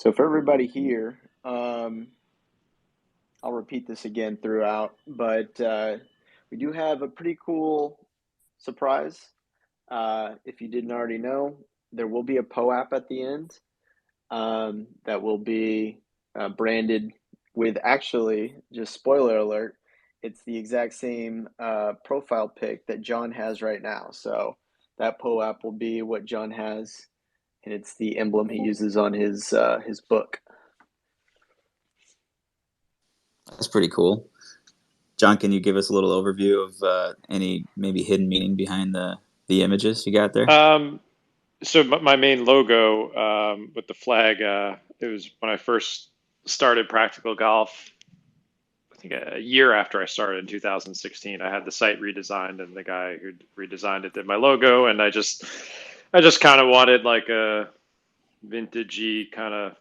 So for everybody here, I'll repeat this again throughout, but we do have a pretty cool surprise. If you didn't already know, there will be a POAP at the end that will be branded with actually, just spoiler alert, it's the exact same profile pic that Jon has right now. So that POAP will be what Jon has, and it's the emblem he uses on his book. That's pretty cool. John, can you give us a little overview of any maybe hidden meaning behind the images you got there? So my main logo with the flag, it was when I first started Practical Golf. I think a year after I started in 2016, I had the site redesigned, and the guy who redesigned it did my logo, and I just kind of wanted like a vintagey kind of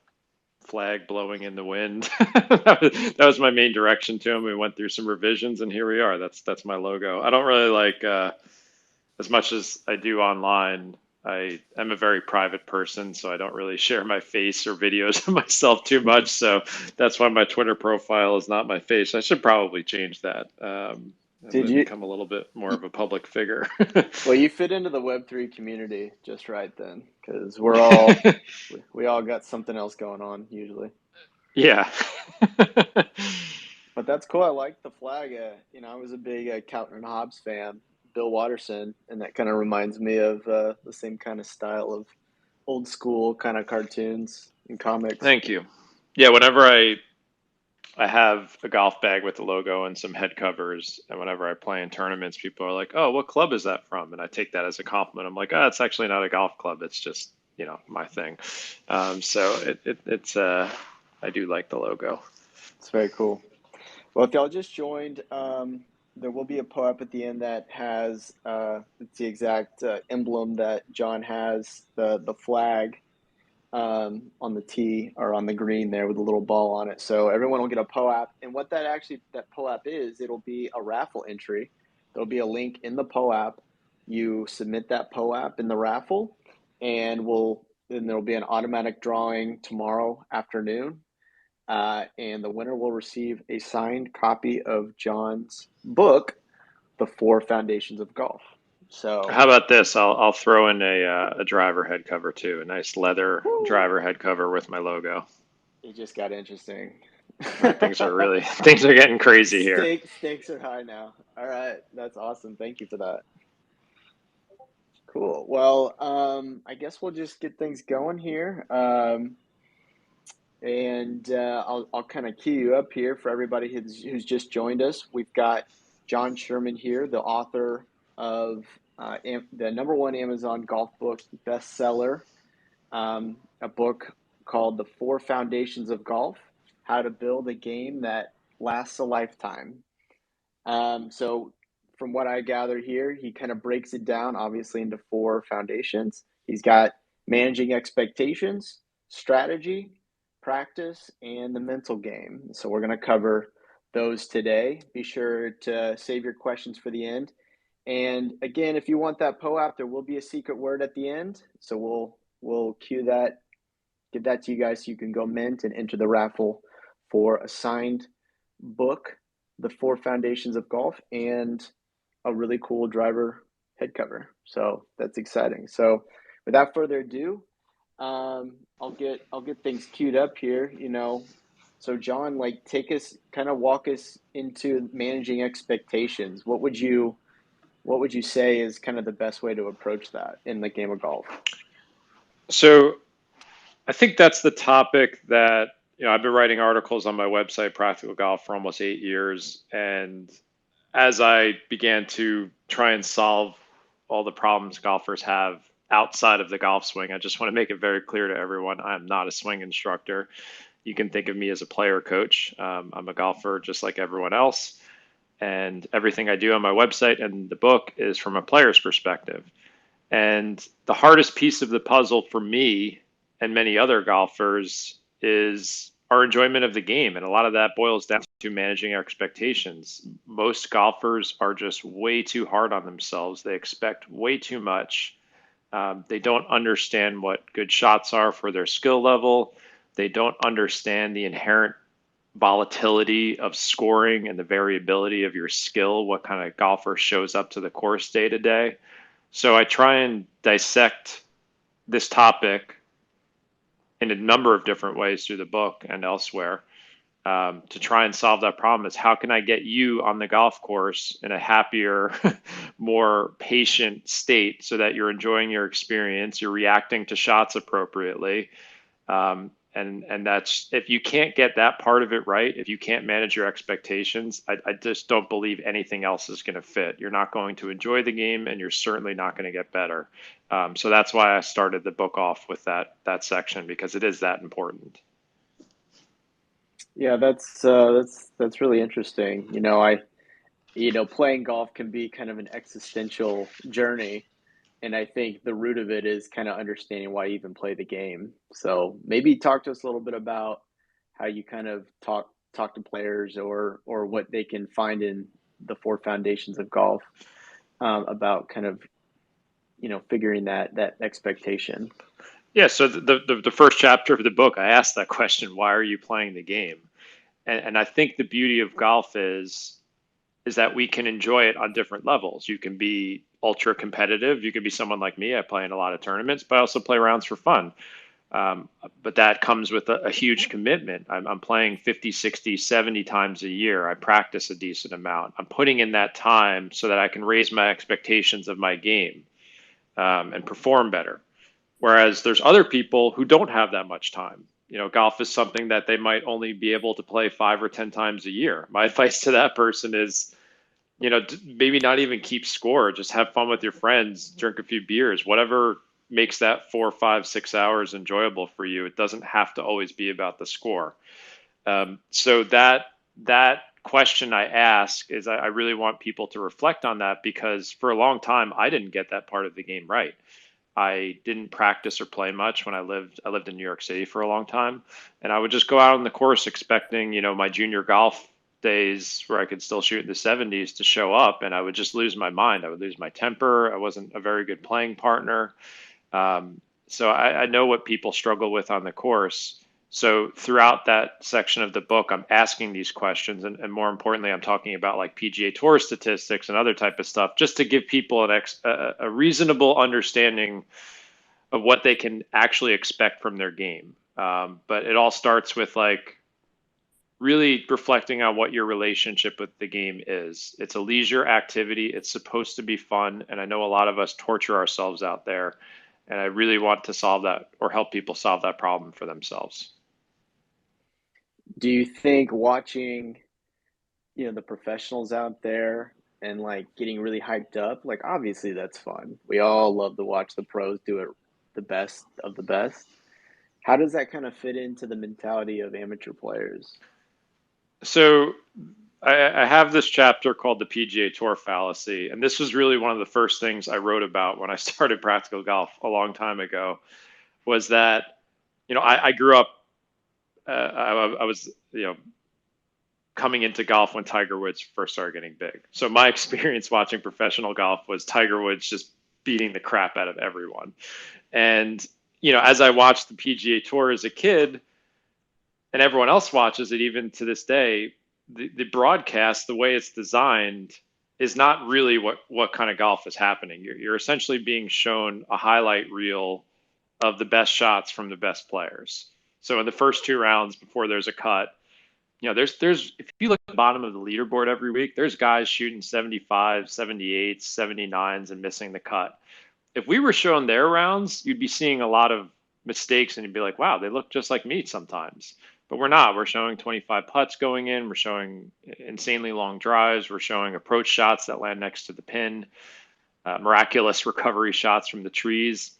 flag blowing in the wind. That was my main direction to him. We went through some revisions, and here we are. That's my logo. I don't really like as much as I do online. I am a very private person, so I don't really share my face or videos of myself too much. So that's why my Twitter profile is not my face. I should probably change that Did and you? become a little bit more of a public figure. Well, you fit into the Web3 community just right then, because we all got something else going on usually. Yeah. But that's cool. I like the flag. I was a big Calvin and Hobbes fan, Bill Watterson, and that kind of reminds me of the same kind of style of old school kind of cartoons and comics. Thank you. Yeah, whenever I have a golf bag with the logo and some head covers, and whenever I play in tournaments, people are like, "Oh, what club is that from?" And I take that as a compliment. I'm like, "Oh, it's actually not a golf club. It's just my thing." So it's I do like the logo. It's very cool. Well, if y'all just joined, there will be a POAP at the end that has it's the exact emblem that Jon has, the flag on the tee or on the green there with a little ball on it. So everyone will get a POAP. And what that POAP is, it'll be a raffle entry. There'll be a link in the POAP. You submit that POAP in the raffle, and then there'll be an automatic drawing tomorrow afternoon. And the winner will receive a signed copy of Jon's book, The Four Foundations of Golf. So, How about this? I'll throw in a driver head cover too, a nice leather whew, driver head cover with my logo. it just got interesting. Things are getting crazy here. Stakes are high now. All right, that's awesome. Thank you for that. Cool. Well, I guess we'll just get things going here. And I'll kind of cue you up here for everybody who's just joined us. We've got Jon Sherman here, the author of the #1 Amazon golf book bestseller, a book called The Four Foundations of Golf: How to Build a Game That Lasts a Lifetime. So from what I gather here, he kind of breaks it down, obviously, into four foundations. He's got managing expectations, strategy, practice, and the mental game. So we're going to cover those today. Be sure to save your questions for the end. And again, if you want that POAP, there will be a secret word at the end. So we'll cue that, give that to you guys so you can go mint and enter the raffle for a signed book, The Four Foundations of Golf, and a really cool driver head cover. So that's exciting. So without further ado, I'll get things queued up here. So Jon, like, walk us into managing expectations. What would you say is kind of the best way to approach that in the game of golf? So I think that's the topic that, I've been writing articles on my website, Practical Golf, for almost 8 years. And as I began to try and solve all the problems golfers have outside of the golf swing, I just want to make it very clear to everyone, I'm not a swing instructor. You can think of me as a player coach. I'm a golfer just like everyone else. And everything I do on my website and the book is from a player's perspective. And the hardest piece of the puzzle for me and many other golfers is our enjoyment of the game. And a lot of that boils down to managing our expectations. Most golfers are just way too hard on themselves. They expect way too much. They don't understand what good shots are for their skill level. They don't understand the inherent volatility of scoring and the variability of your skill, what kind of golfer shows up to the course day to day. So I try and dissect this topic in a number of different ways through the book and elsewhere, to try and solve that problem. Is how can I get you on the golf course in a happier, more patient state so that you're enjoying your experience, you're reacting to shots appropriately. And that's, if you can't get that part of it right, if you can't manage your expectations, I just don't believe anything else is going to fit. You're not going to enjoy the game, and you're certainly not going to get better. So that's why I started the book off with that section, because it is that important. Yeah, that's really interesting. Playing golf can be kind of an existential journey, and I think the root of it is kind of understanding why you even play the game. So maybe talk to us a little bit about how you kind of talk to players, or what they can find in the four foundations of golf, about kind of figuring that expectation. Yeah, so the first chapter of the book, I asked that question: why are you playing the game? And I think the beauty of golf is that we can enjoy it on different levels. You can be ultra competitive. You can be someone like me. I play in a lot of tournaments, but I also play rounds for fun. But that comes with a huge commitment. I'm playing 50, 60, 70 times a year. I practice a decent amount. I'm putting in that time so that I can raise my expectations of my game, and perform better. Whereas there's other people who don't have that much time. Golf is something that they might only be able to play 5 or 10 times a year. My advice to that person is, maybe not even keep score. Just have fun with your friends, drink a few beers, whatever makes that 4, 5, 6 hours enjoyable for you. It doesn't have to always be about the score. So that question I ask is, I really want people to reflect on that, because for a long time I didn't get that part of the game right. I didn't practice or play much when I lived in New York City for a long time, and I would just go out on the course expecting, my junior golf days where I could still shoot in the 70s to show up, and I would just lose my mind. I would lose my temper. I wasn't a very good playing partner. So I know what people struggle with on the course. So throughout that section of the book, I'm asking these questions, and more importantly, I'm talking about like PGA Tour statistics and other type of stuff, just to give people a reasonable understanding of what they can actually expect from their game. But it all starts with like really reflecting on what your relationship with the game is. It's a leisure activity. It's supposed to be fun, and I know a lot of us torture ourselves out there, and I really want to solve that, or help people solve that problem for themselves. Do you think watching, the professionals out there and like getting really hyped up, like obviously that's fun. We all love to watch the pros do it, the best of the best. How does that kind of fit into the mentality of amateur players? So I have this chapter called the Pga Tour Fallacy, and this was really one of the first things I wrote about when I started Practical Golf a long time ago. Was that, I grew up, I was, coming into golf when Tiger Woods first started getting big. So my experience watching professional golf was Tiger Woods just beating the crap out of everyone. And, as I watched the PGA Tour as a kid, and everyone else watches it even to this day, the broadcast, the way it's designed, is not really what kind of golf is happening. You're essentially being shown a highlight reel of the best shots from the best players. So in the first 2 rounds before there's a cut, there's if you look at the bottom of the leaderboard every week, there's guys shooting 75, 78, 79s and missing the cut. If we were showing their rounds, you'd be seeing a lot of mistakes, and you'd be like, wow, they look just like me sometimes. But we're not. We're showing 25 putts going in. We're showing insanely long drives. We're showing approach shots that land next to the pin, miraculous recovery shots from the trees.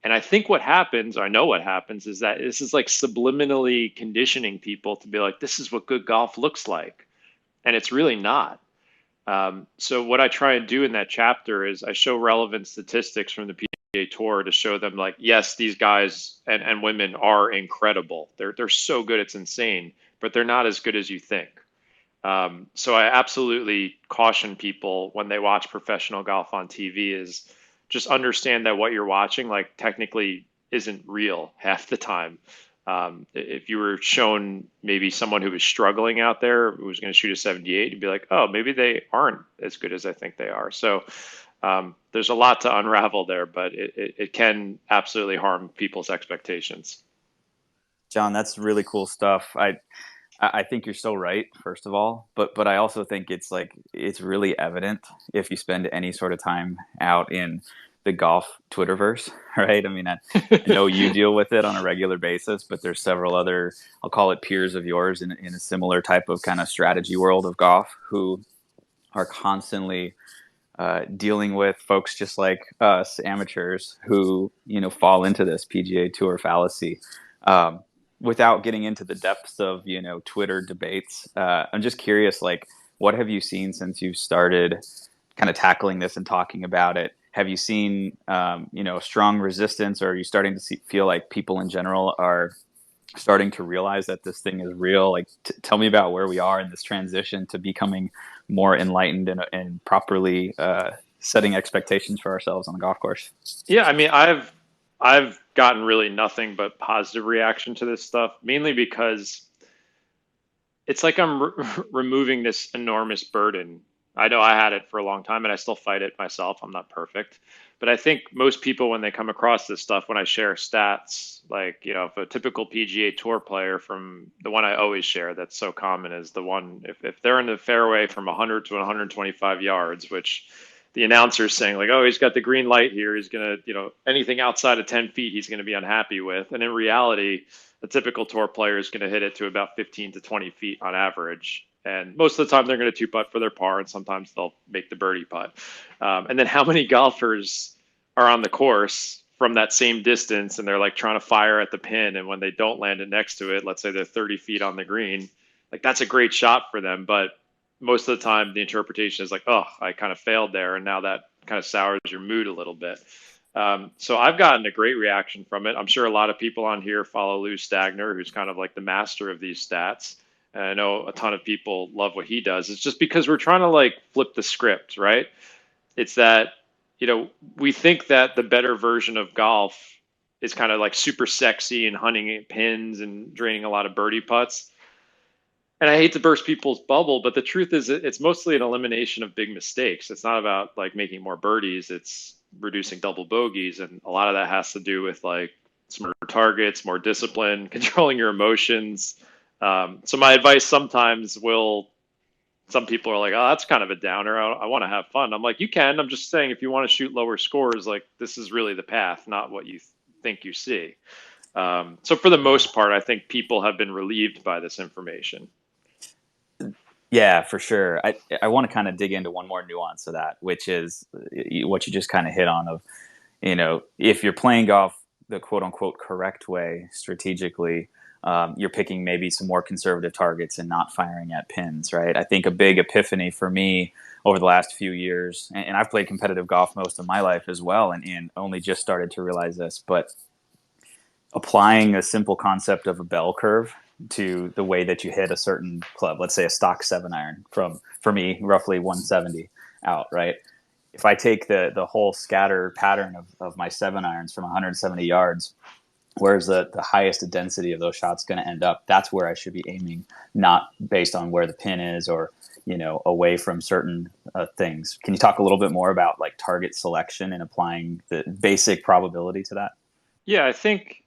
And I think what happens, or I know what happens, is that this is like subliminally conditioning people to be like, this is what good golf looks like. And it's really not. So what I try and do in that chapter is I show relevant statistics from the PGA Tour to show them like, yes, these guys and women are incredible. They're so good, it's insane, but they're not as good as you think. So I absolutely caution people when they watch professional golf on TV is just understand that what you're watching, like, technically isn't real half the time. If you were shown maybe someone who was struggling out there who was going to shoot a 78, you'd be like, oh, maybe they aren't as good as I think they are. So there's a lot to unravel there, but it can absolutely harm people's expectations. Jon, that's really cool stuff. I think you're so right, first of all, but I also think it's really evident if you spend any sort of time out in the golf Twitterverse, right? I mean, I know you deal with it on a regular basis, but there's several other, I'll call it peers of yours in a similar type of kind of strategy world of golf who are constantly dealing with folks just like us, amateurs, who fall into this PGA Tour fallacy. Without getting into the depths of Twitter debates, I'm just curious, like, what have you seen since you've started kind of tackling this and talking about it? Have you seen strong resistance, or are you starting to feel like people in general are starting to realize that this thing is real? Like, tell me about where we are in this transition to becoming more enlightened and properly setting expectations for ourselves on the golf course. Yeah, I mean, I've gotten really nothing but positive reaction to this stuff, mainly because it's like I'm removing this enormous burden. I know I had it for a long time and I still fight it myself. I'm not perfect. But I think most people, when they come across this stuff, when I share stats, like, if a typical PGA Tour player, from the one I always share that's so common is the one, if they're in the fairway from 100 to 125 yards, which the announcer's saying, like, oh, he's got the green light here, he's going to, anything outside of 10 feet, he's going to be unhappy with. And in reality, a typical tour player is going to hit it to about 15 to 20 feet on average. And most of the time they're going to two putt for their par, and sometimes they'll make the birdie putt. And then how many golfers are on the course from that same distance and they're like trying to fire at the pin, and when they don't land it next to it, let's say they're 30 feet on the green, like, that's a great shot for them. But most of the time the interpretation is like, oh, I kind of failed there. And now that kind of sours your mood a little bit. So I've gotten a great reaction from it. I'm sure a lot of people on here follow Lou Stagner, who's kind of like the master of these stats. And I know a ton of people love what he does. It's just because we're trying to like flip the script, right? It's that, we think that the better version of golf is kind of like super sexy and hunting pins and draining a lot of birdie putts. And I hate to burst people's bubble, but the truth is it's mostly an elimination of big mistakes. It's not about like making more birdies. It's reducing double bogeys. And a lot of that has to do with like smarter targets, more discipline, controlling your emotions. So my advice sometimes some people are like, oh, that's kind of a downer. I want to have fun. I'm like, you can. I'm just saying, if you want to shoot lower scores, like, this is really the path, not what you think you see. So for the most part, I think people have been relieved by this information. Yeah, for sure. I want to kind of dig into one more nuance of that, which is what you just kind of hit on of, if you're playing golf the quote unquote correct way strategically, you're picking maybe some more conservative targets and not firing at pins, right? I think a big epiphany for me over the last few years, and I've played competitive golf most of my life as well, and only just started to realize this, but applying a simple concept of a bell curve to the way that you hit a certain club, let's say a stock 7-iron from, for me, roughly 170 out, right? If I take the whole scatter pattern of my 7-irons from 170 yards, where's the highest density of those shots going to end up? That's where I should be aiming, not based on where the pin is or, away from certain things. Can you talk a little bit more about like target selection and applying the basic probability to that? Yeah, I think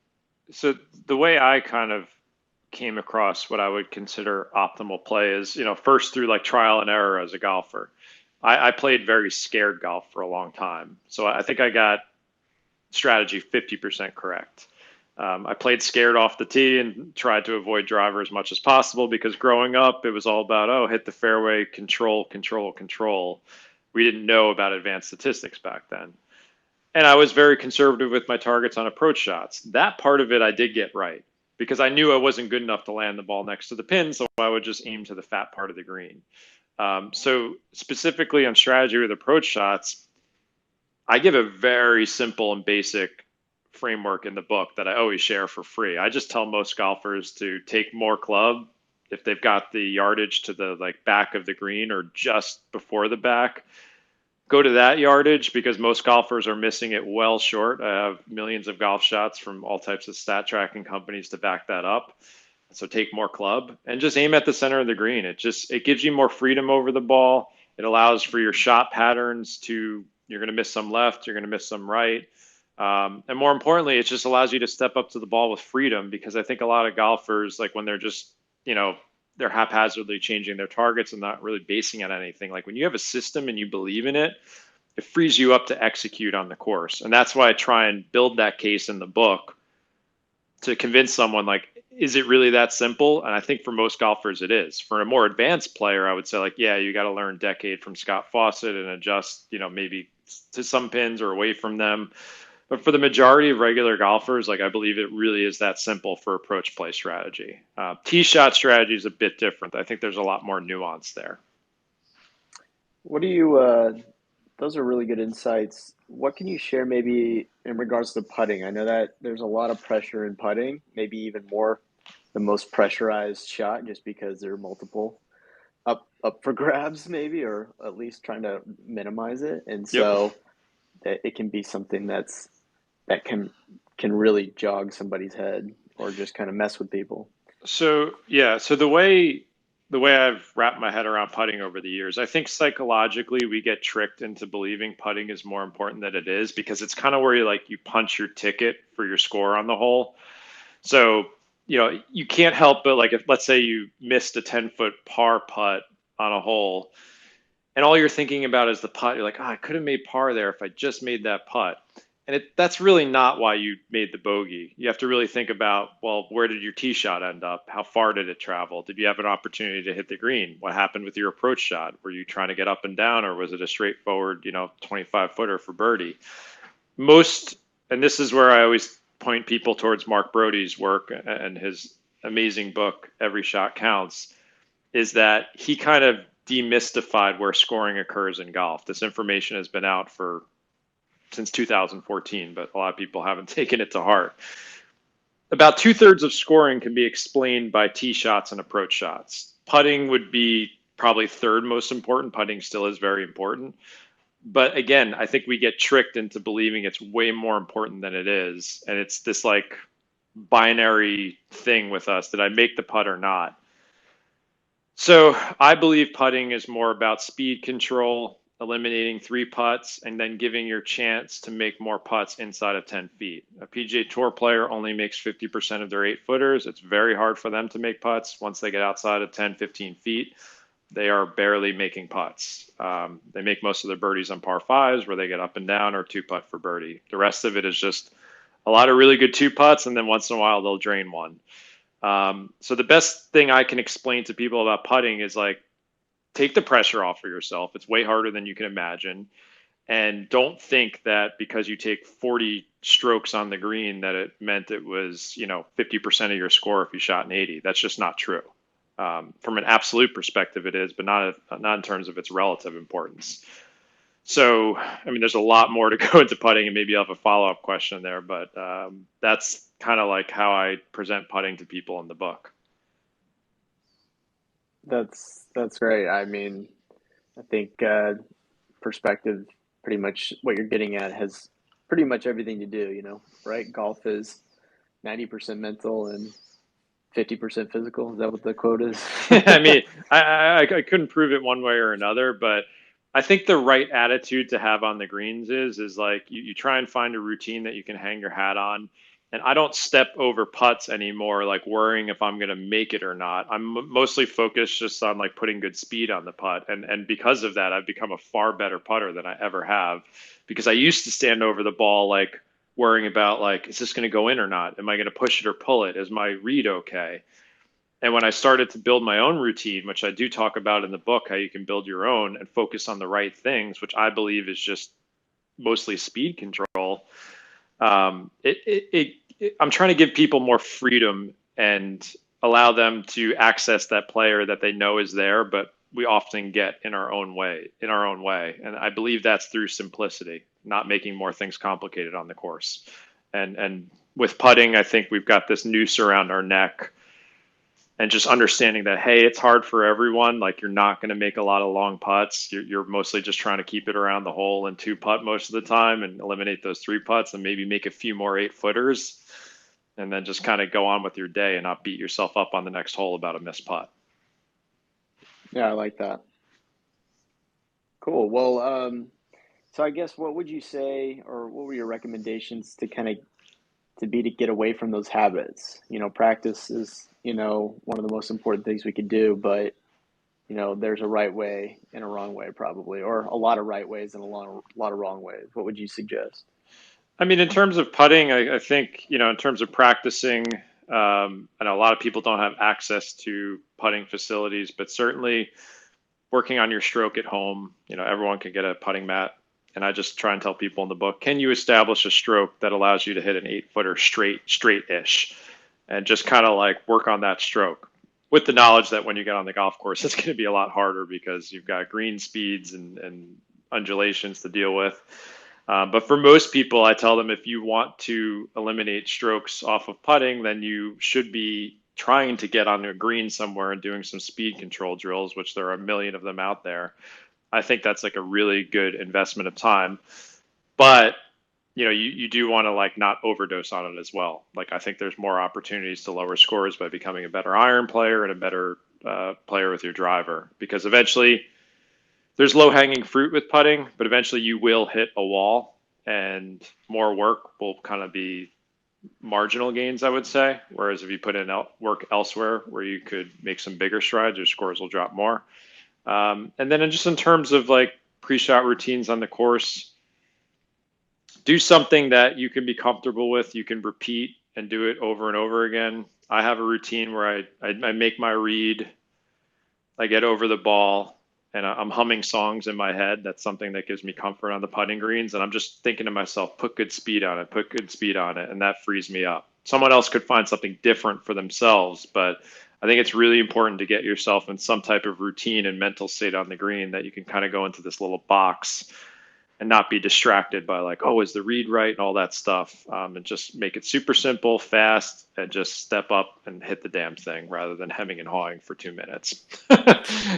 so. The way I kind of came across what I would consider optimal play is, first through like trial and error as a golfer. I played very scared golf for a long time. So I think I got strategy 50% correct. I played scared off the tee and tried to avoid driver as much as possible, because growing up, it was all about, oh, hit the fairway, control, control, control. We didn't know about advanced statistics back then. And I was very conservative with my targets on approach shots. That part of it I did get right, because I knew I wasn't good enough to land the ball next to the pin, so I would just aim to the fat part of the green. So specifically on strategy with approach shots, I give a very simple and basic framework in the book that I always share for free. I just tell most golfers to take more club if they've got the yardage to the like back of the green or just before the back. go to that yardage because most golfers are missing it well short. I have millions of golf shots from all types of stat tracking companies to back that up. So take more club and just aim at the center of the green. It gives you more freedom over the ball. It allows for your shot patterns to, you're going to miss some left, you're going to miss some right. And more importantly, it just allows you to step up to the ball with freedom, because I think a lot of golfers, like when they're just, they're haphazardly changing their targets and not really basing on anything. Like when you have a system and you believe in it, it frees you up to execute on the course. And that's why I try and build that case in the book to convince someone, like, is it really that simple? And I think for most golfers it is. For a more advanced player, I would say, like, yeah, you got to learn decade from Scott Fawcett and adjust, maybe to some pins or away from them. But for the majority of regular golfers, like, I believe it really is that simple for approach play strategy. Tee shot strategy is a bit different. I think there's a lot more nuance there. What do you, those are really good insights. What can you share maybe in regards to putting? I know that there's a lot of pressure in putting, maybe even more the most pressurized shot, just because there are multiple up for grabs maybe, or at least trying to minimize it. And so it can be something that can really jog somebody's head or just kind of mess with people. So the way I've wrapped my head around putting over the years, I think psychologically we get tricked into believing putting is more important than it is, because it's kind of where you punch your ticket for your score on the hole. So, you can't help but, like, if let's say you missed a 10-foot par putt on a hole and all you're thinking about is the putt, you're like, I could have made par there if I just made that putt. And that's really not why you made the bogey. You have to really think about, well, where did your tee shot end up? How far did it travel? Did you have an opportunity to hit the green? What happened with your approach shot? Were you trying to get up and down, or was it a straightforward, 25-footer for birdie? And this is where I always point people towards Mark Brody's work and his amazing book, Every Shot Counts, is that he kind of demystified where scoring occurs in golf. This information has been out since 2014, but a lot of people haven't taken it to heart. About 2/3 of scoring can be explained by tee shots and approach shots. Putting would be probably third most important. Putting still is very important. But again, I think we get tricked into believing it's way more important than it is. And it's this like binary thing with us. Did I make the putt or not? So I believe putting is more about speed control, eliminating 3 putts, and then giving your chance to make more putts inside of 10 feet. A PGA Tour player only makes 50% of their 8-footers. It's very hard for them to make putts. Once they get outside of 10, 15 feet, they are barely making putts. They make most of their birdies on par 5s where they get up and down, or 2-putt for birdie. The rest of it is just a lot of really good 2-putts, and then once in a while they'll drain one. So the best thing I can explain to people about putting is, like, take the pressure off of yourself. It's way harder than you can imagine. And don't think that because you take 40 strokes on the green that it meant it was, 50% of your score if you shot an 80. That's just not true. From an absolute perspective, it is, but not in terms of its relative importance. So, I mean, there's a lot more to go into putting, and maybe I'll have a follow-up question there, but that's kind of like how I present putting to people in the book. That's great. I mean, I think perspective, pretty much what you're getting at, has pretty much everything to do, right? Golf is 90% mental and 50% physical. Is that what the quote is? I mean, I couldn't prove it one way or another, but I think the right attitude to have on the greens is like you try and find a routine that you can hang your hat on. And I don't step over putts anymore, like worrying if I'm going to make it or not. I'm mostly focused just on like putting good speed on the putt. And because of that, I've become a far better putter than I ever have, because I used to stand over the ball, like worrying about, like, is this going to go in or not? Am I going to push it or pull it? Is my read okay? And when I started to build my own routine, which I do talk about in the book, how you can build your own and focus on the right things, which I believe is just mostly speed control. I'm trying to give people more freedom and allow them to access that player that they know is there, but we often get in our own way. And I believe that's through simplicity, not making more things complicated on the course. And with putting, I think we've got this noose around our neck and just understanding that, hey, it's hard for everyone. Like, you're not going to make a lot of long putts. You're mostly just trying to keep it around the hole and 2-putt most of the time and eliminate those 3-putts and maybe make a few more 8-footers, and then just kind of go on with your day and not beat yourself up on the next hole about a missed putt. Yeah, I like that. Cool. Well, so I guess what would you say, or what were your recommendations to get away from those habits? Practice is, one of the most important things we could do, but there's a right way and a wrong way probably, or a lot of right ways and a lot of wrong ways. What would you suggest? I mean, in terms of putting, I think, in terms of practicing, I know a lot of people don't have access to putting facilities, but certainly working on your stroke at home, everyone can get a putting mat. And I just try and tell people in the book, can you establish a stroke that allows you to hit an 8-footer straight-ish, and just kind of like work on that stroke with the knowledge that when you get on the golf course, it's going to be a lot harder because you've got green speeds and undulations to deal with. But for most people, I tell them, if you want to eliminate strokes off of putting, then you should be trying to get on a green somewhere and doing some speed control drills, which there are a million of them out there. I think that's like a really good investment of time. But, you do want to like not overdose on it as well. Like, I think there's more opportunities to lower scores by becoming a better iron player and a better player with your driver, because eventually there's low-hanging fruit with putting, but eventually you will hit a wall, and more work will kind of be marginal gains, I would say. Whereas if you put in work elsewhere where you could make some bigger strides, your scores will drop more. And then just in terms of like pre-shot routines on the course, do something that you can be comfortable with. You can repeat and do it over and over again. I have a routine where I make my read, I get over the ball, and I'm humming songs in my head. That's something that gives me comfort on the putting greens. And I'm just thinking to myself, put good speed on it, put good speed on it. And that frees me up. Someone else could find something different for themselves, but I think it's really important to get yourself in some type of routine and mental state on the green that you can kind of go into this little box and not be distracted by like, oh, is the read right and all that stuff, and just make it super simple, fast, and just step up and hit the damn thing rather than hemming and hawing for 2 minutes.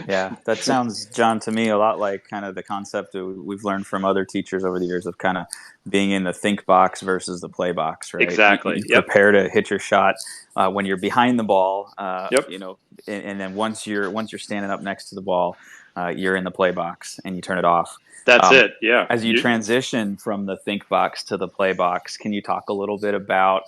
Yeah, that sounds, John, to me a lot like kind of the concept we've learned from other teachers over the years of kind of being in the think box versus the play box, right? Exactly. You prepare to hit your shot when you're behind the ball, Yep. And then once you're standing up next to the ball, you're in the play box and you turn it off. That's it. Yeah. As you transition from the think box to the play box, can you talk a little bit about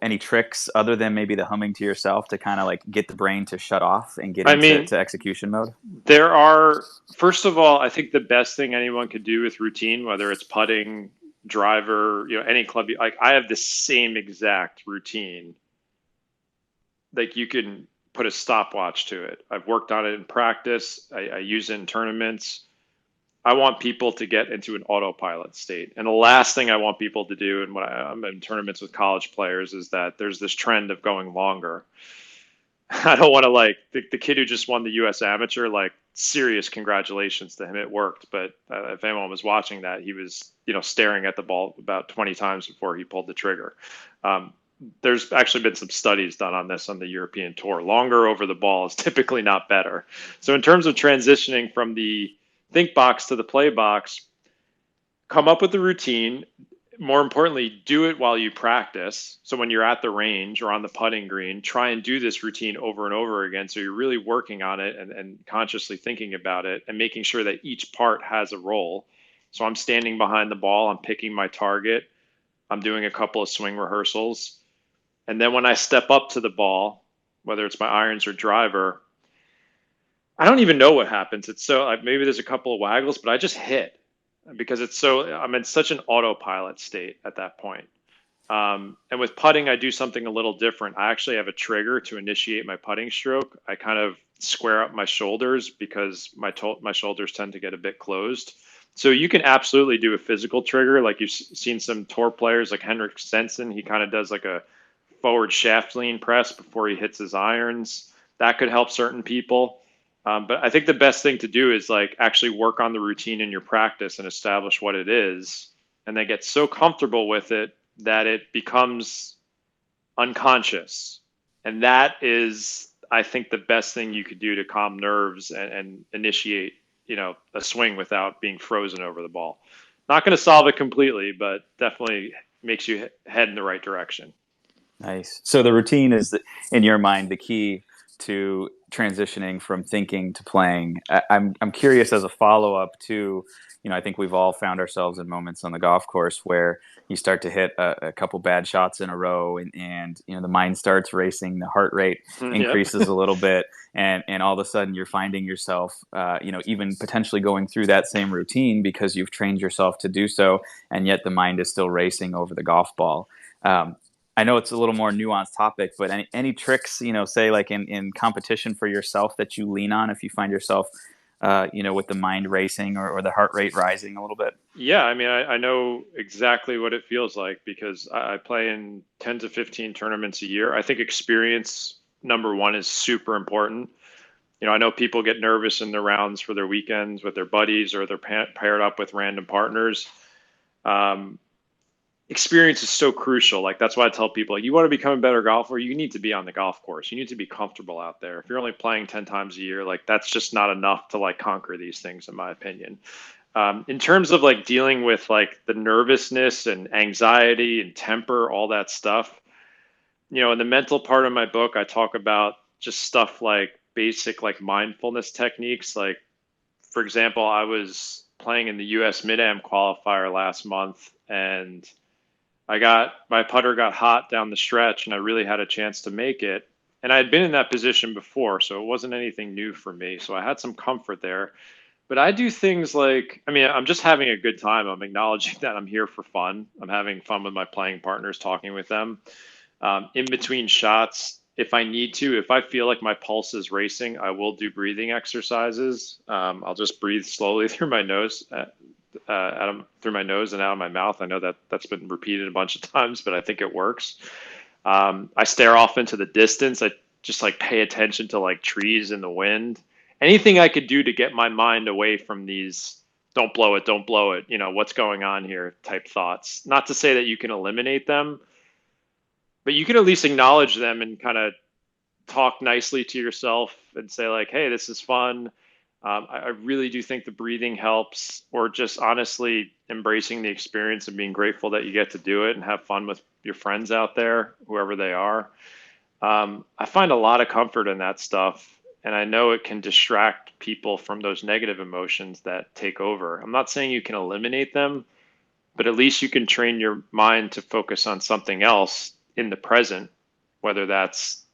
any tricks other than maybe the humming to yourself to kind of like get the brain to shut off and get into execution mode? There are, first of all, I think the best thing anyone could do with routine, whether it's putting, driver, any club, like I have the same exact routine. Like, you can put a stopwatch to it. I've worked on it in practice. I use it in tournaments. I want people to get into an autopilot state. And the last thing I want people to do, and when I'm in tournaments with college players, is that there's this trend of going longer. I don't want to like the kid who just won the U.S. Amateur, like, serious congratulations to him. It worked. But if anyone was watching that, he was, staring at the ball about 20 times before he pulled the trigger. There's actually been some studies done on this on the European tour. Longer over the ball is typically not better. So in terms of transitioning from the think box to the play box, come up with a routine. More importantly, do it while you practice. So when you're at the range or on the putting green, try and do this routine over and over again. So you're really working on it and consciously thinking about it and making sure that each part has a role. So I'm standing behind the ball, I'm picking my target, I'm doing a couple of swing rehearsals. And then when I step up to the ball, whether it's my irons or driver, I don't even know what happens. It's so like, maybe there's a couple of waggles, but I just hit because I'm in such an autopilot state at that point. And with putting, I do something a little different. I actually have a trigger to initiate my putting stroke. I kind of square up my shoulders because my shoulders tend to get a bit closed. So you can absolutely do a physical trigger. Like, you've seen some tour players like Henrik Stenson. He kind of does like a forward shaft lean press before he hits his irons. That could help certain people. But I think the best thing to do is like actually work on the routine in your practice and establish what it is, and then get so comfortable with it that it becomes unconscious. And that is, I think, the best thing you could do to calm nerves and initiate, a swing without being frozen over the ball. Not going to solve it completely, but definitely makes you head in the right direction. Nice. So the routine is, in your mind, the key to transitioning from thinking to playing. I'm curious, as a follow up to, I think we've all found ourselves in moments on the golf course where you start to hit a couple bad shots in a row, and the mind starts racing, the heart rate increases a little bit, and all of a sudden you're finding yourself, even potentially going through that same routine because you've trained yourself to do so, and yet the mind is still racing over the golf ball. I know it's a little more nuanced topic, but any tricks, say like in competition for yourself that you lean on if you find yourself, with the mind racing or the heart rate rising a little bit? Yeah, I mean, I know exactly what it feels like because I play in 10 to 15 tournaments a year. I think experience, number one, is super important. I know people get nervous in their rounds for their weekends with their buddies, or they're paired up with random partners. Experience is so crucial. Like, that's why I tell people, like, you want to become a better golfer, you need to be on the golf course. You need to be comfortable out there. If you're only playing 10 times a year, like, that's just not enough to like conquer these things, in my opinion. In terms of like dealing with like the nervousness and anxiety and temper, all that stuff, in the mental part of my book, I talk about just stuff like basic like mindfulness techniques. Like, for example, I was playing in the US Mid-Am qualifier last month, and my putter got hot down the stretch, and I really had a chance to make it. And I had been in that position before, so it wasn't anything new for me. So I had some comfort there. But I do things like, I mean, I'm just having a good time. I'm acknowledging that I'm here for fun. I'm having fun with my playing partners, talking with them. In between shots, if I need to, if I feel like my pulse is racing, I will do breathing exercises. I'll just breathe slowly through my nose, through my nose and out of my mouth. I know that that's been repeated a bunch of times, but I think it works. I stare off into the distance. I just like pay attention to like trees in the wind. Anything I could do to get my mind away from these don't blow it, what's going on here type thoughts. Not to say that you can eliminate them, but you can at least acknowledge them and kind of talk nicely to yourself and say like, hey, this is fun. I really do think the breathing helps, or just honestly embracing the experience and being grateful that you get to do it and have fun with your friends out there, whoever they are. I find a lot of comfort in that stuff. And I know it can distract people from those negative emotions that take over. I'm not saying you can eliminate them, but at least you can train your mind to focus on something else in the present, whether that's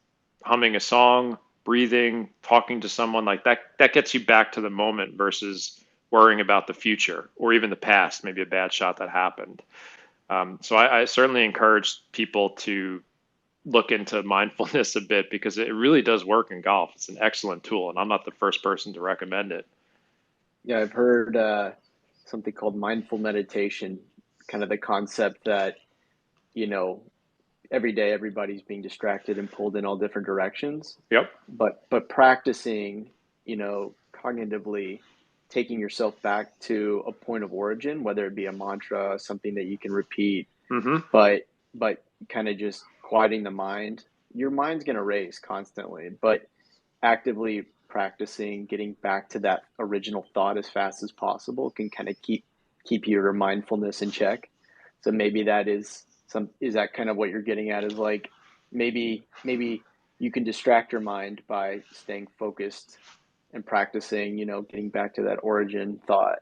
humming a song, breathing, talking to someone. Like that gets you back to the moment versus worrying about the future or even the past, maybe a bad shot that happened. So I certainly encourage people to look into mindfulness a bit because it really does work in golf. It's an excellent tool, and I'm not the first person to recommend it. Yeah, I've heard something called mindful meditation, kind of the concept that, every day everybody's being distracted and pulled in all different directions. Yep. But practicing, cognitively taking yourself back to a point of origin, whether it be a mantra, something that you can repeat, but kind of just quieting the mind. Your mind's going to race constantly, but actively practicing getting back to that original thought as fast as possible can kind of keep your mindfulness in check. So maybe is that kind of what you're getting at, is like maybe you can distract your mind by staying focused and practicing, getting back to that origin thought,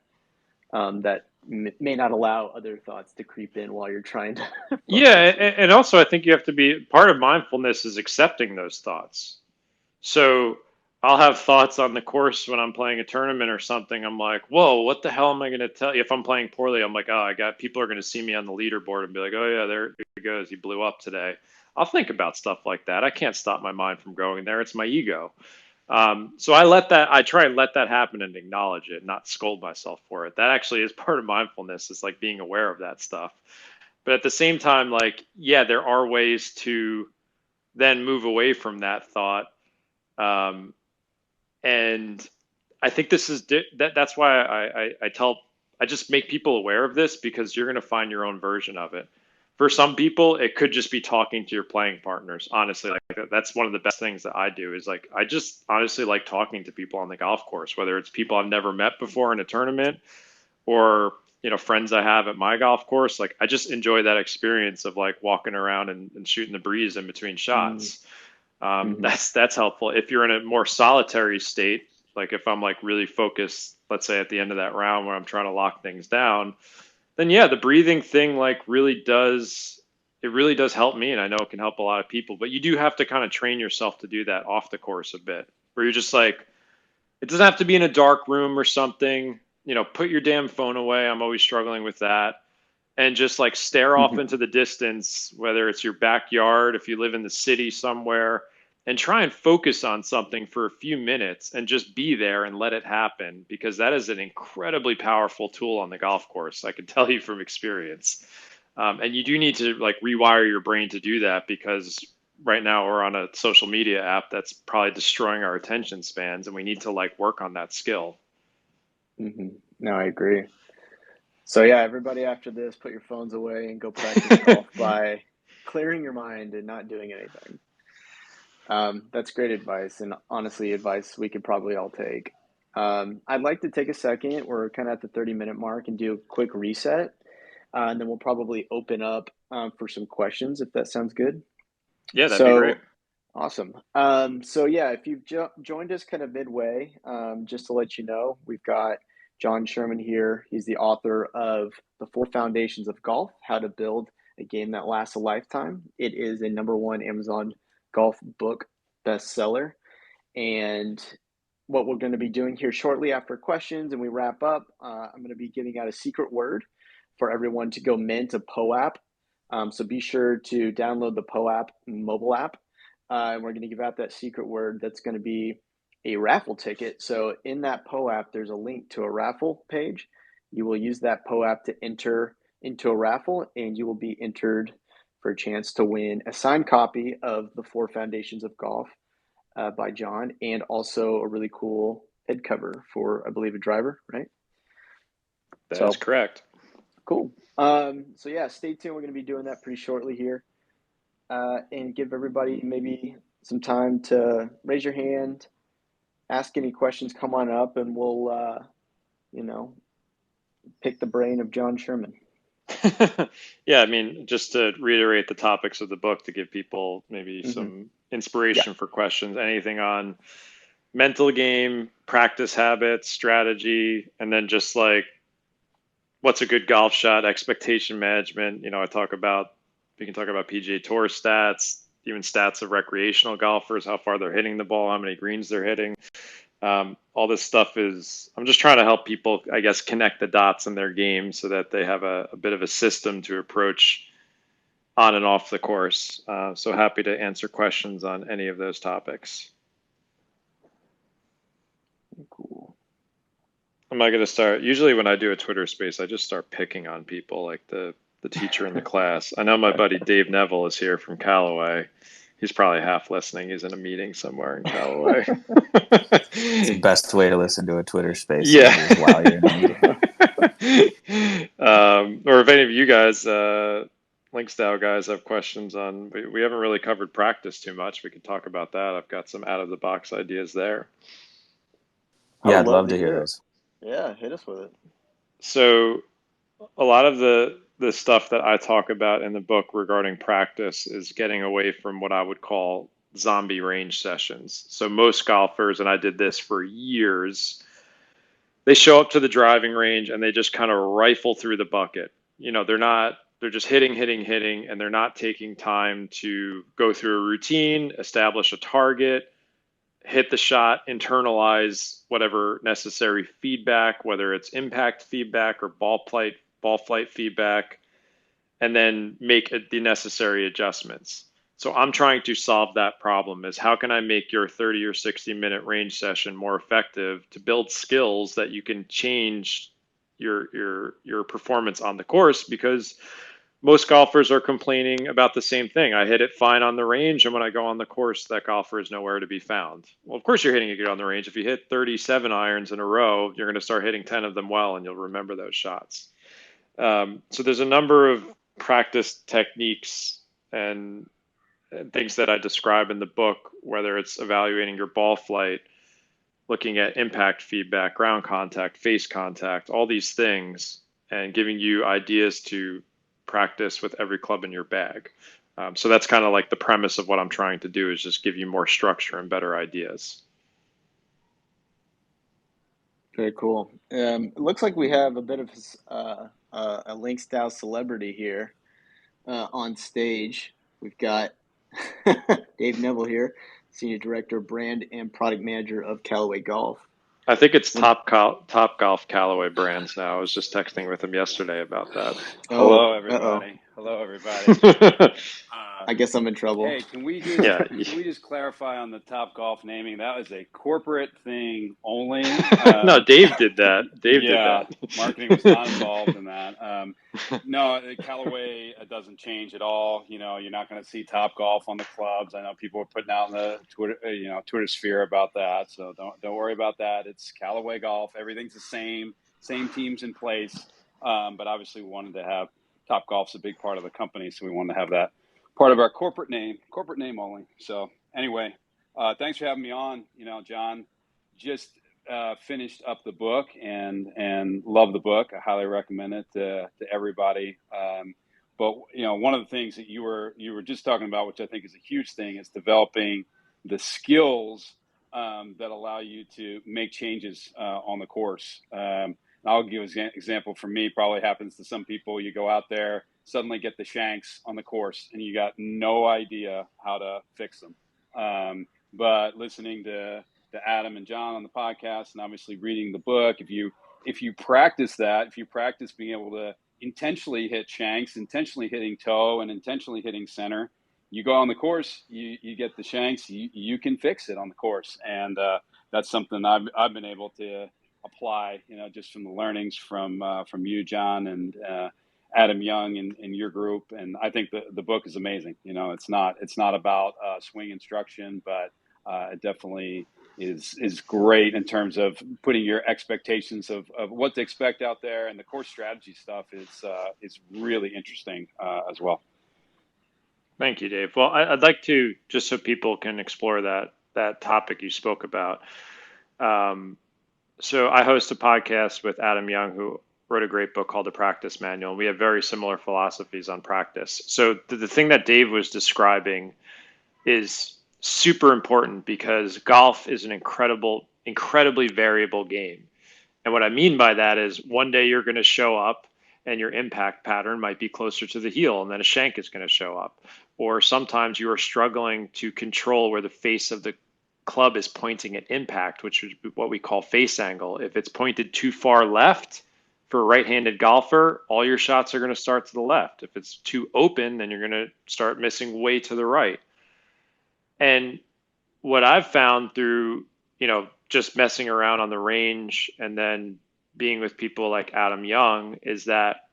that may not allow other thoughts to creep in while you're trying to yeah, and also I think you have to be, part of mindfulness is accepting those thoughts. So I'll have thoughts on the course when I'm playing a tournament or something. I'm like, whoa, what the hell am I going to tell you? If I'm playing poorly, I'm like, oh, people are going to see me on the leaderboard and be like, oh yeah, there he goes, he blew up today. I'll think about stuff like that. I can't stop my mind from going there. It's my ego. So I try and let that happen and acknowledge it, not scold myself for it. That actually is part of mindfulness. It's like being aware of that stuff. But at the same time, like, yeah, there are ways to then move away from that thought. And I think this is that's why I just make people aware of this, because you're going to find your own version of it. For some people, it could just be talking to your playing partners. Honestly, like that's one of the best things that I do is like I just honestly like talking to people on the golf course, whether it's people I've never met before in a tournament or friends I have at my golf course. Like I just enjoy that experience of like walking around and shooting the breeze in between shots. That's helpful. If you're in a more solitary state, like if I'm like really focused, let's say at the end of that round where I'm trying to lock things down, then yeah, the breathing thing like really does help me, and I know it can help a lot of people. But you do have to kind of train yourself to do that off the course a bit, where you're just like, it doesn't have to be in a dark room or something. Put your damn phone away. I'm always struggling with that. And just like stare off into the distance, whether it's your backyard, if you live in the city somewhere, and try and focus on something for a few minutes and just be there and let it happen, because that is an incredibly powerful tool on the golf course. I can tell you from experience. And you do need to like rewire your brain to do that, because right now we're on a social media app that's probably destroying our attention spans, and we need to like work on that skill. No, I agree. So yeah, everybody after this, put your phones away and go practice golf by clearing your mind and not doing anything. That's great advice, and honestly, advice we could probably all take. I'd like to take a second. We're kind of at the 30-minute mark and do a quick reset, and then we'll probably open up for some questions if that sounds good. Yeah, that'd be great. Awesome. So yeah, if you've joined us kind of midway, just to let you know, we've got Jon Sherman here. He's the author of The 4 Foundations of Golf: How to Build a Game That Lasts a Lifetime. It is a #1 Amazon golf book bestseller. And what we're going to be doing here shortly after questions and we wrap up, I'm going to be giving out a secret word for everyone to go mint a POAP. So be sure to download the POAP mobile app. And we're going to give out that secret word that's going to be a raffle ticket. So in that POAP, there's a link to a raffle page. You will use that POAP to enter into a raffle, and you will be entered for a chance to win a signed copy of The 4 Foundations of Golf by Jon, and also a really cool head cover for, I believe, a driver, right? That's correct. Cool. So yeah, stay tuned. We're going to be doing that pretty shortly here, and give everybody maybe some time to raise your hand, ask any questions, come on up, and we'll, pick the brain of Jon Sherman. Yeah, I mean, just to reiterate the topics of the book to give people maybe some inspiration for questions, anything on mental game, practice habits, strategy, and then just like what's a good golf shot, expectation management. We can talk about Pga Tour stats, even stats of recreational golfers, how far they're hitting the ball, how many greens they're hitting. All this stuff I'm just trying to help people, I guess, connect the dots in their game so that they have a bit of a system to approach on and off the course. So happy to answer questions on any of those topics. Cool. Am I going to start? Usually when I do a Twitter space, I just start picking on people, like the teacher in the class. I know my buddy Dave Neville is here from Callaway. He's probably half listening. He's in a meeting somewhere in Callaway. It's the best way to listen to a Twitter space. Yeah. While you're in a meeting. Or if any of you guys, LinksDAO guys, have questions on, we haven't really covered practice too much. We could talk about that. I've got some out of the box ideas there. Yeah, I'd love to hear those. Yeah, hit us with it. So a lot of the stuff that I talk about in the book regarding practice is getting away from what I would call zombie range sessions. So most golfers, and I did this for years, they show up to the driving range and they just kind of rifle through the bucket. They're just hitting, and they're not taking time to go through a routine, establish a target, hit the shot, internalize whatever necessary feedback, whether it's impact feedback or ball flight feedback, and then make the necessary adjustments. So I'm trying to solve that problem, is how can I make your 30 or 60 minute range session more effective to build skills that you can change your performance on the course, because most golfers are complaining about the same thing. I hit it fine on the range, and when I go on the course, that golfer is nowhere to be found. Well, of course you're hitting it good on the range. If you hit 37 irons in a row, you're going to start hitting 10 of them well, and you'll remember those shots. So there's a number of practice techniques and things that I describe in the book, whether it's evaluating your ball flight, looking at impact feedback, ground contact, face contact, all these things, and giving you ideas to practice with every club in your bag. So that's kind of like the premise of what I'm trying to do, is just give you more structure and better ideas. Very cool. It looks like we have a bit of a LinksDAO celebrity here on stage. We've got Dave Neville here, Senior Director, Brand and Product Manager of Callaway Golf. I think it's Top Golf Callaway Brands now. I was just texting with him yesterday about that. Hello, everybody. Hello, everybody. I guess I'm in trouble. Hey, can we just clarify on the Top Golf naming? That was a corporate thing only. No, Dave did that. Did that. Marketing was not involved in that. No, Callaway doesn't change at all. You know, you're not going to see Top Golf on the clubs. I know people are putting out in the Twitter sphere about that. So don't worry about that. It's Callaway Golf. Everything's the same teams in place. But obviously we wanted to have Top Golf's a big part of the company, so we wanted to have that part of our corporate name only. So anyway, thanks for having me on. You know, John, just finished up the book and love the book. I highly recommend it to everybody. But you know, one of the things that you were just talking about, which I think is a huge thing, is developing the skills that allow you to make changes on the course. I'll give an example for me. Probably happens to some people. You go out there, suddenly get the shanks on the course, and you got no idea how to fix them. But listening to Adam and John on the podcast, and obviously reading the book, if you practice that, if you practice being able to intentionally hit shanks, intentionally hitting toe, and intentionally hitting center, you go on the course, you get the shanks, you can fix it on the course, and that's something I've been able to apply, you know, just from the learnings from you, John, and Adam Young and your group. And I think the book is amazing. You know, it's not about swing instruction, but it definitely is great in terms of putting your expectations of what to expect out there, and the course strategy stuff is really interesting as well. Thank you, Dave. Well, I'd like to, just so people can explore that topic you spoke about. So I host a podcast with Adam Young, who wrote a great book called The Practice Manual. We have very similar philosophies on practice. So the thing that Dave was describing is super important, because golf is an incredibly variable game. And what I mean by that is, one day you're going to show up and your impact pattern might be closer to the heel, and then a shank is going to show up. Or sometimes you are struggling to control where the face of the club is pointing at impact, which is what we call face angle. If it's pointed too far left for a right-handed golfer, all your shots are going to start to the left. If it's too open, then you're going to start missing way to the right. And what I've found through, you know, just messing around on the range and then being with people like Adam Young, is that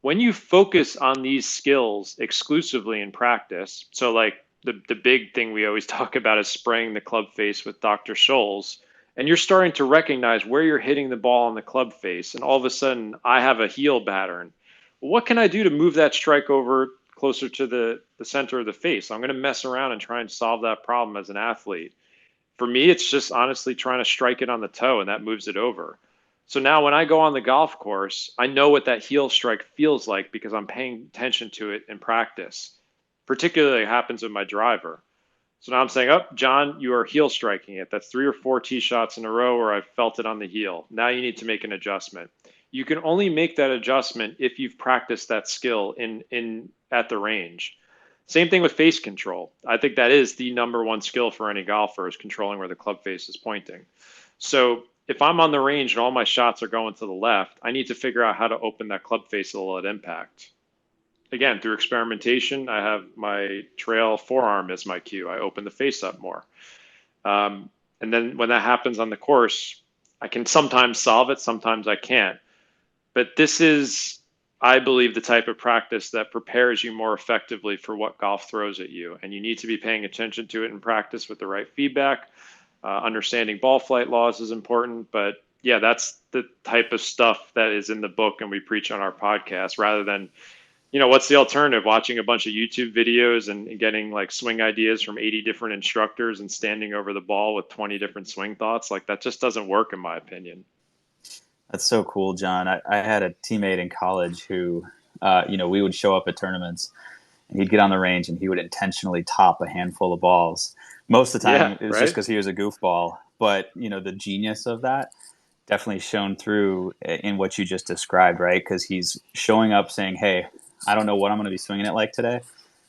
when you focus on these skills exclusively in practice, so like the big thing we always talk about is spraying the club face with Dr. Scholl's, and you're starting to recognize where you're hitting the ball on the club face, and all of a sudden I have a heel pattern. What can I do to move that strike over closer to the center of the face? I'm going to mess around and try and solve that problem as an athlete. For me, it's just honestly trying to strike it on the toe, and that moves it over. So now when I go on the golf course, I know what that heel strike feels like because I'm paying attention to it in practice. Particularly happens with my driver. So now I'm saying, oh, John, you are heel striking it. That's 3 or 4 tee shots in a row where I felt it on the heel. Now you need to make an adjustment. You can only make that adjustment if you've practiced that skill at the range. Same thing with face control. I think that is the number one skill for any golfer, is controlling where the club face is pointing. So if I'm on the range and all my shots are going to the left, I need to figure out how to open that club face a little at impact. Again, through experimentation, I have my trail forearm as my cue. I open the face up more. And then when that happens on the course, I can sometimes solve it, sometimes I can't. But this is, I believe, the type of practice that prepares you more effectively for what golf throws at you. And you need to be paying attention to it in practice with the right feedback. Understanding ball flight laws is important. But yeah, that's the type of stuff that is in the book and we preach on our podcast, rather than what's the alternative? Watching a bunch of YouTube videos and getting like swing ideas from 80 different instructors and standing over the ball with 20 different swing thoughts? Like that just doesn't work in my opinion. That's so cool, John. I had a teammate in college who, we would show up at tournaments and he'd get on the range and he would intentionally top a handful of balls. Most of the time it was just because he was a goofball. But, the genius of that definitely shown through in what you just described, right? Because he's showing up saying, hey, I don't know what I'm going to be swinging it like today,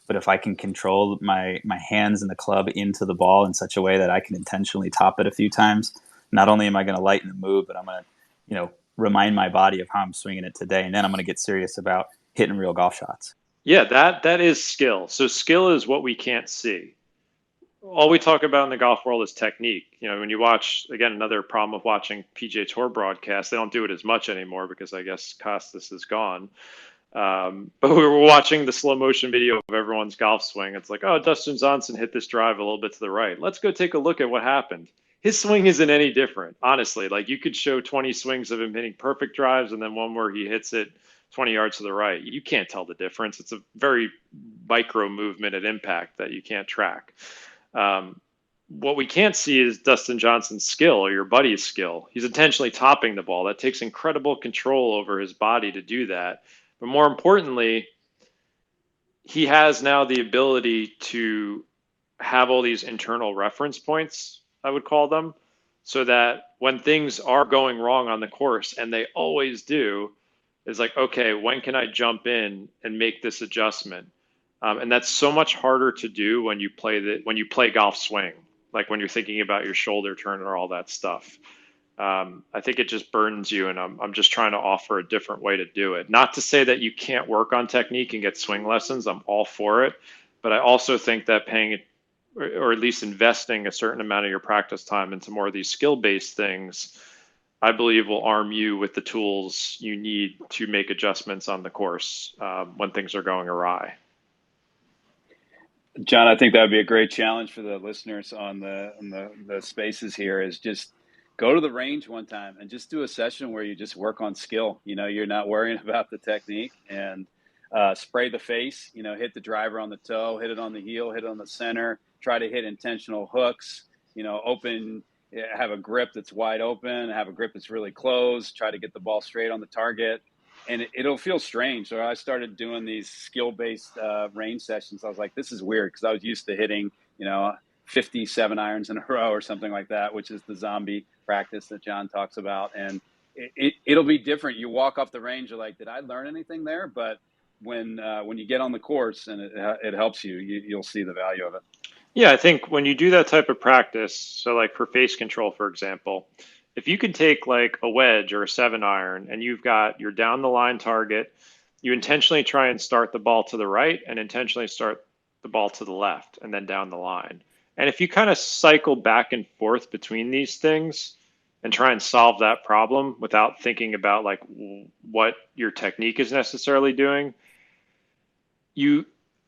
but if I can control my hands and the club into the ball in such a way that I can intentionally top it a few times, not only am I going to lighten the move, but I'm going to, remind my body of how I'm swinging it today. And then I'm going to get serious about hitting real golf shots. Yeah, that is skill. So skill is what we can't see. All we talk about in the golf world is technique. When you watch, again, another problem of watching PGA Tour broadcasts, they don't do it as much anymore because I guess Costas is gone. But we were watching the slow motion video of everyone's golf swing. It's like, oh, Dustin Johnson hit this drive a little bit to the right. Let's go take a look at what happened. His swing isn't any different, honestly. Like you could show 20 swings of him hitting perfect drives and then one where he hits it 20 yards to the right. You can't tell the difference. It's a very micro movement at impact that you can't track. What we can't see is Dustin Johnson's skill or your buddy's skill. He's intentionally topping the ball. That takes incredible control over his body to do that. But more importantly, he has now the ability to have all these internal reference points, I would call them, so that when things are going wrong on the course, and they always do, is like, okay, when can I jump in and make this adjustment? And that's so much harder to do when you play golf swing, like when you're thinking about your shoulder turn or all that stuff. I think it just burdens you, and I'm just trying to offer a different way to do it. Not to say that you can't work on technique and get swing lessons. I'm all for it, but I also think that paying it, or at least investing a certain amount of your practice time into more of these skill-based things, I believe will arm you with the tools you need to make adjustments on the course when things are going awry. John, I think that would be a great challenge for the listeners on the spaces here is just go to the range one time and just do a session where you just work on skill. You're not worrying about the technique, and spray the face, hit the driver on the toe, hit it on the heel, hit it on the center, try to hit intentional hooks, open, have a grip that's wide open, have a grip that's really closed, try to get the ball straight on the target. And it'll feel strange. So I started doing these skill-based range sessions. I was like, this is weird because I was used to hitting, 57 irons in a row or something like that, which is the zombie practice that John talks about. And it'll be different. You walk off the range, you're like, did I learn anything there? But when you get on the course and it helps you'll see the value of it. Yeah, I think when you do that type of practice, so like for face control, for example, if you could take like a wedge or a 7-iron and you've got your down the line target, you intentionally try and start the ball to the right and intentionally start the ball to the left and then down the line. And if you kind of cycle back and forth between these things and try and solve that problem without thinking about like what your technique is necessarily doing,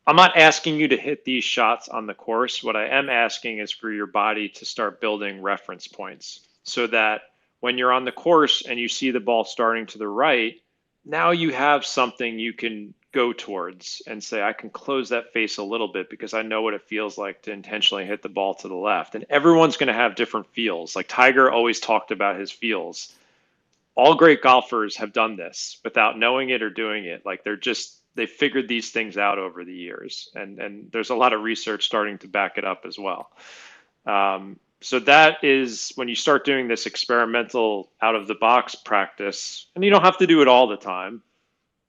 I'm not asking you to hit these shots on the course. What I am asking is for your body to start building reference points so that when you're on the course and you see the ball starting to the right, now you have something you can go towards and say, I can close that face a little bit because I know what it feels like to intentionally hit the ball to the left. And everyone's going to have different feels. Like Tiger always talked about his feels. All great golfers have done this without knowing it or doing it. Like they figured these things out over the years. And there's a lot of research starting to back it up as well. So that is when you start doing this experimental out of the box practice, and you don't have to do it all the time.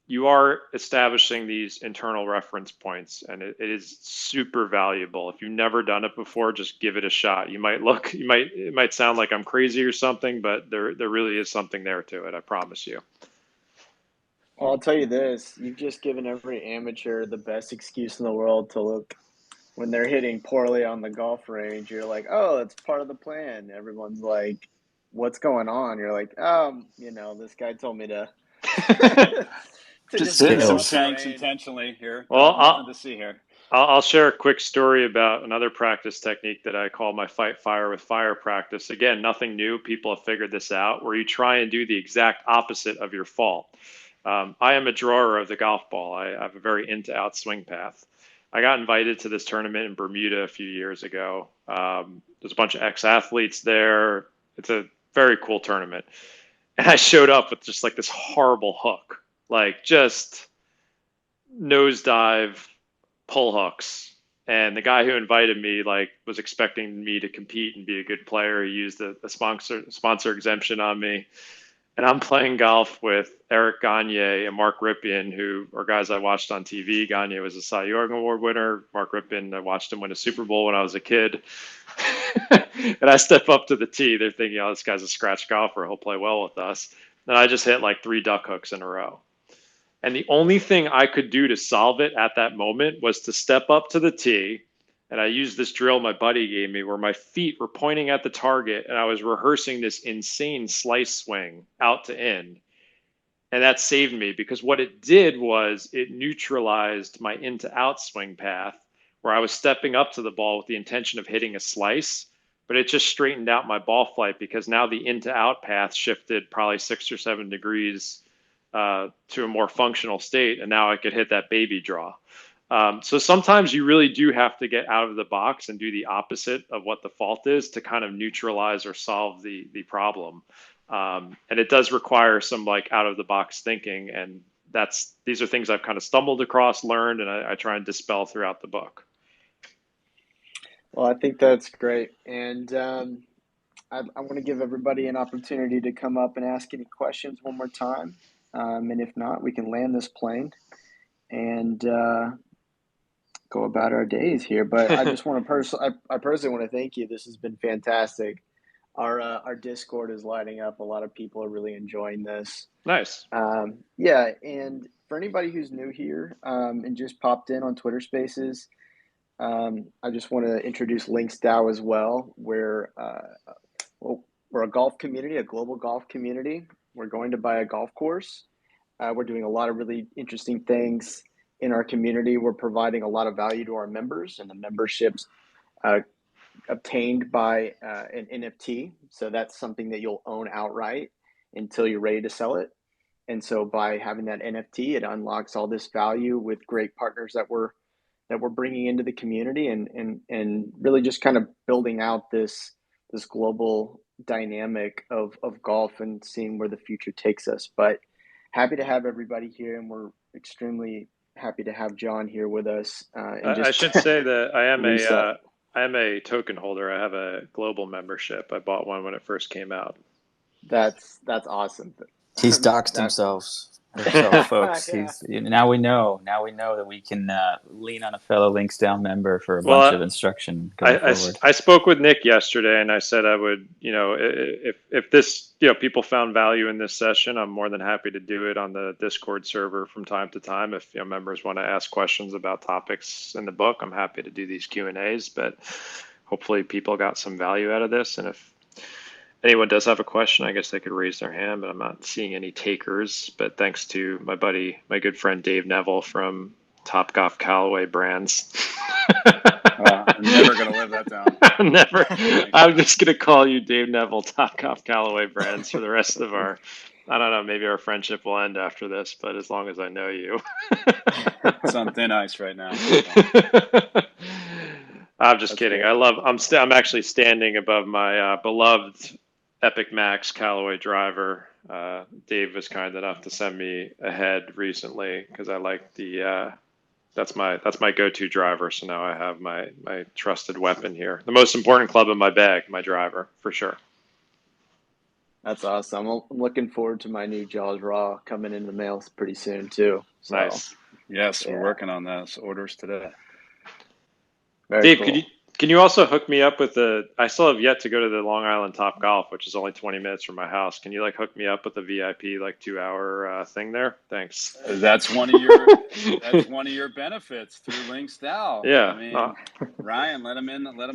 You are establishing these internal reference points, and it is super valuable. If you've never done it before, just give it a shot. It might sound like I'm crazy or something, but there really is something there to it. I promise you. Well, I'll tell you this, you've just given every amateur the best excuse in the world to look when they're hitting poorly on the golf range. You're like, oh, it's part of the plan. Everyone's like, what's going on? You're like, this guy told me to just hit some range. shanks intentionally here. Well, nothing to see here. I'll share a quick story about another practice technique that I call my fight fire with fire practice. Again, nothing new. People have figured this out, where you try and do the exact opposite of your fault. I am a drawer of the golf ball. I have a very into-out swing path. I got invited to this tournament in Bermuda a few years ago. There's a bunch of ex-athletes there. It's a very cool tournament. And I showed up with just like this horrible hook, like just nosedive pull hooks. And the guy who invited me like was expecting me to compete and be a good player. He used a sponsor exemption on me. And I'm playing golf with Eric Gagne and Mark Ripien, who are guys I watched on TV. Gagne was a Cy Young Award winner. Mark Ripien, I watched him win a Super Bowl when I was a kid. And I step up to the tee. They're thinking, oh, this guy's a scratch golfer. He'll play well with us. And I just hit like 3 duck hooks in a row. And the only thing I could do to solve it at that moment was to step up to the tee. And I used this drill my buddy gave me where my feet were pointing at the target and I was rehearsing this insane slice swing out to in. And that saved me because what it did was it neutralized my into out swing path where I was stepping up to the ball with the intention of hitting a slice, but it just straightened out my ball flight because now the into out path shifted probably 6 or 7 degrees to a more functional state. And now I could hit that baby draw. So sometimes you really do have to get out of the box and do the opposite of what the fault is to kind of neutralize or solve the problem. And it does require some like out of the box thinking. And these are things I've kind of stumbled across, learned, and I try and dispel throughout the book. Well, I think that's great. And I want to give everybody an opportunity to come up and ask any questions one more time. And if not, we can land this plane and go about our days here. But I just want to I personally want to thank you. This has been fantastic. Our Discord is lighting up. A lot of people are really enjoying this. Nice. Yeah, and for anybody who's new here and just popped in on Twitter Spaces, I just want to introduce LinksDAO as well. We're a golf community, a global golf community. We're going to buy a golf course. We're doing a lot of really interesting things in our community. We're providing a lot of value to our members, and the memberships obtained by an NFT. So that's something that you'll own outright until you're ready to sell it. And so by having that NFT, it unlocks all this value with great partners that we're bringing into the community, and really just kind of building out this global dynamic of golf and seeing where the future takes us. But happy to have everybody here, and we're extremely happy to have Jon here with us. I should say that I am a token holder. I have a global membership. I bought one when it first came out. That's awesome. He's doxed himself, folks. Yeah. Now we know that we can lean on a fellow LinksDAO member for a bunch of instruction going forward. I spoke with Nick yesterday, and I said I would, if this, people found value in this session, I'm more than happy to do it on the Discord server from time to time. If members want to ask questions about topics in the book, I'm happy to do these Q&As. But hopefully, people got some value out of this, and if anyone does have a question, I guess they could raise their hand, but I'm not seeing any takers. But thanks to my good friend Dave Neville from Topgolf Callaway Brands. I'm never going to live that down. Never. I'm just going to call you Dave Neville, Topgolf Callaway Brands for the rest of I don't know, maybe our friendship will end after this, but as long as I know you. It's on thin ice right now. I'm just kidding. Great. I'm actually standing above my beloved Epic Max Callaway driver. Dave was kind enough to send me a head recently because I like that's my go-to driver. So now I have my trusted weapon here. The most important club in my bag, my driver, for sure. That's awesome. I'm looking forward to my new Jaws Raw coming in the mail pretty soon too. So, nice. Yes, we're working on those orders today. Very Dave, cool. Can you also hook me up with I still have yet to go to the Long Island Top Golf, which is only 20 minutes from my house. Can you hook me up with a VIP 2-hour thing there? Thanks. That's one of your benefits through LinksDAO. Yeah. I mean, Ryan, let them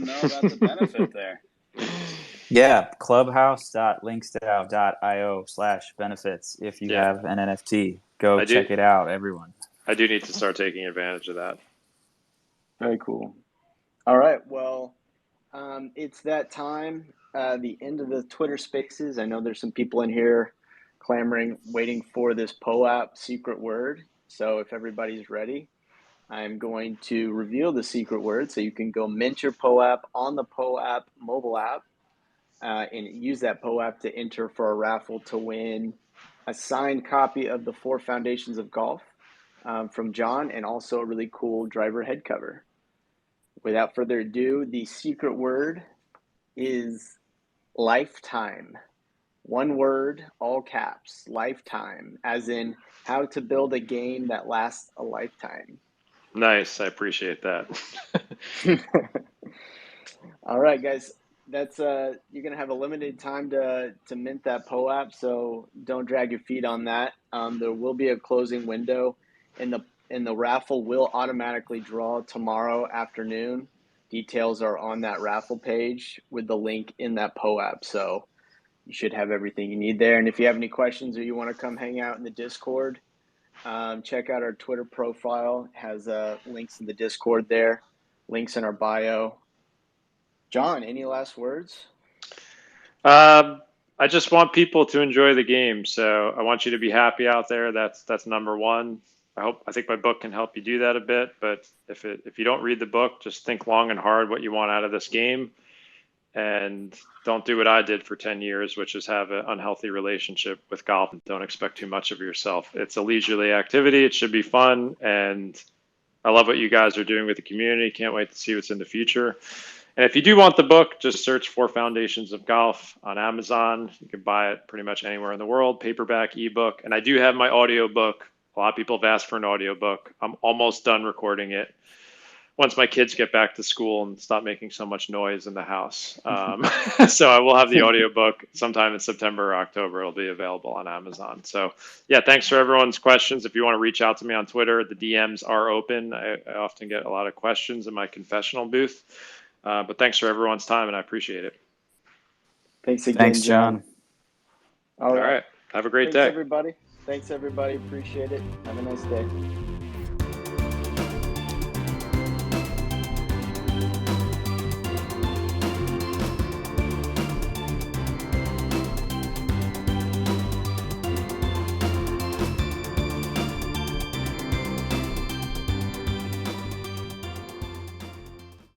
know about the benefit there. Yeah, clubhouse.linksdao.io/benefits. If you have an NFT, go check it out, everyone. I do need to start taking advantage of that. Very cool. All right. Well, it's that time, the end of the Twitter Spaces. I know there's some people in here clamoring, waiting for this POAP secret word. So if everybody's ready, I'm going to reveal the secret word so you can go mint your POAP on the POAP mobile app and use that POAP to enter for a raffle to win a signed copy of the 4 Foundations of Golf from Jon, and also a really cool driver head cover. Without further ado, the secret word is lifetime. One word, all caps, lifetime, as in how to build a game that lasts a lifetime. Nice. I appreciate that. All right, guys. That's you're gonna have a limited time to mint that POAP, so don't drag your feet on that. There will be a closing window, and the raffle will automatically draw tomorrow afternoon. Details are on that raffle page with the link in that POAP, so you should have everything you need there. And if you have any questions or you want to come hang out in the Discord, check out our Twitter profile. It has links in the Discord there, links in our bio. Jon, any last words? I just want people to enjoy the game. So I want you to be happy out there. That's number one. I think my book can help you do that a bit. But if you don't read the book, just think long and hard what you want out of this game, and don't do what I did for 10 years, which is have an unhealthy relationship with golf and don't expect too much of yourself. It's a leisurely activity. It should be fun. And I love what you guys are doing with the community. Can't wait to see what's in the future. And if you do want the book, just search for Foundations of Golf on Amazon. You can buy it pretty much anywhere in the world, paperback, ebook. And I do have my audio book. A lot of people have asked for an audio book. I'm almost done recording it once my kids get back to school and stop making so much noise in the house. So I will have the audio book sometime in September or October. It'll be available on Amazon. So yeah, thanks for everyone's questions. If you want to reach out to me on Twitter, the DMs are open. I often get a lot of questions in my confessional booth. But thanks for everyone's time, and I appreciate it. Thanks again, Thanks, Jon. All right. Have a great Thanks, day. everybody. Thanks, everybody. Appreciate it. Have a nice day.